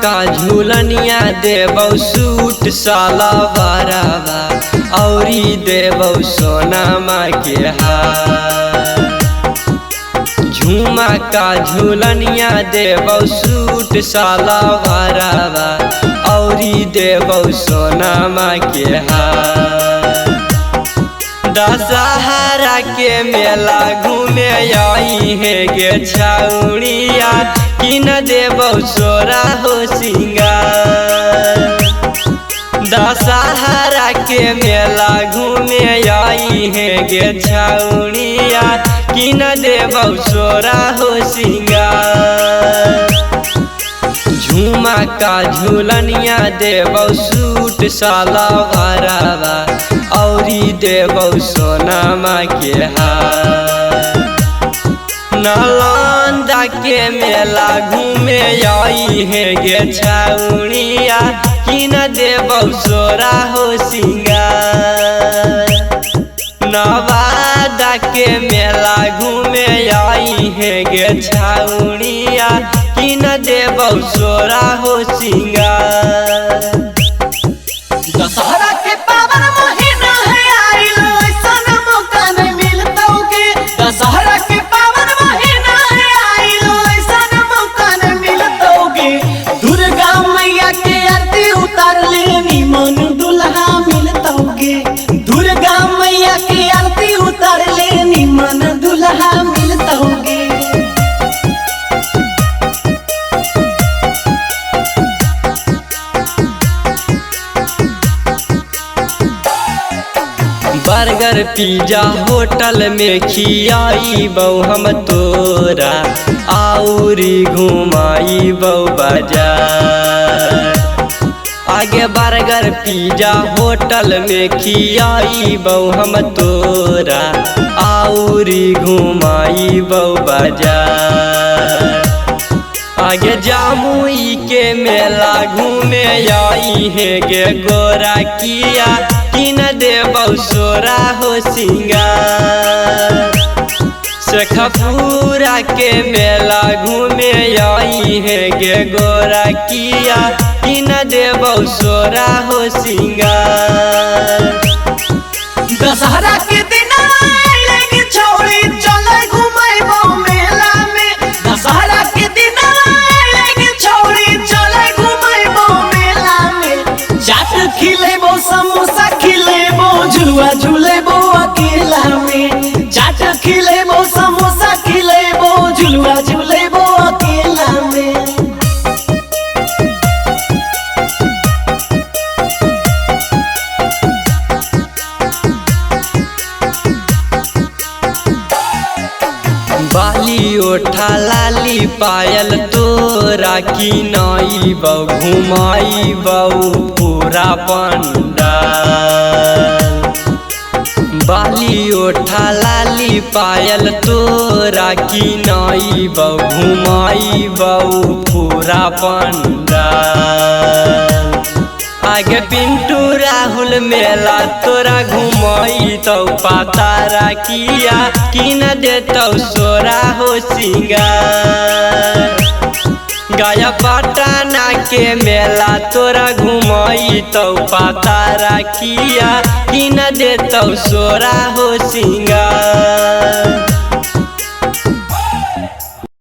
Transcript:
का झूलनिया देबौ सूट साला बराबा औरी देबौ सोनामा के हार। झुमा का झूलनिया देबौ सूट साला बराबा औरी देबौ सोनामा के हार। दशहरा के मेला घूमे आई है गे छौड़िया कि न देबौ सोरा हो सिंगार। दशहरा के मेला घूमे आई है गे छौड़िया कि न देबौ सोरा हो सिंगार। झुमा का झूलनिया देबौ सूट साला बराबा औरी देबौ सोनामा के हार। नालंदा के मेला घूमे आई है गे छौड़िया कि न देबौ सोरा हो सिंगार। नवादा के मेला घूमे आई है गे छौड़िया कि न देबौ सोरा हो सिंगार। दशहरा के पावन महीना है आइल ऐसन मौका नहीं मिलतौगे। दशहरा के पावन महीना है आइल ऐसन मौका नहीं मिलतौगे। दुर्गा मैया के आरती उतार ले निमन दुल्हा मिलतौगे। दुर्गा मैया के आरती उतार ले निमन दुल्हा मिलतौगे। बर्गर पिज्जा होटल में खियाइबौ हम तोरा औरी घुमाइबौ बाजार। आगे बर्गर पिज्जा होटल में खियाइबौ हम तोरा औरी घुमाइबौ बाजार। आगे जामुई के मेला घूमे आई है गे गोरा किया कि न देबौ सोरा हो सिंगार। शेखपुरा के मेला घूमे आई है गे गोरा किया कि न देबौ सोरा हो सिंगार। दशहरा के दिन आइले गे छौड़ी चले घुमाइबौ मेला में। दशहरा के दिन आइले गे छौड़ी चले घुमाइबौ मेला में। चाट खिलेबौ समोसा खिलेबौ झुलुआ झुलेबौ अकेला में। चाट खिलेबौ समोसा खिलेबौ झुलुआ झुलेबौ अकेला में। बाली ओठा लाली पायल तोरा की नाइबौ घुमाइबौ पूरा पंडाल। बाली ओठा लाली पायल तोरा की नाइबौ घुमाइबौ पूरा पंडाल। आगे पिंटू राहुल मेला तोरा घुमाइतौ पातारा किया कि न देतौ सोरा हो सिंगार। गया पटना के मेला तोरा घुमाइतौ पातारा किया कि न देतौ सोरा हो सिंगार।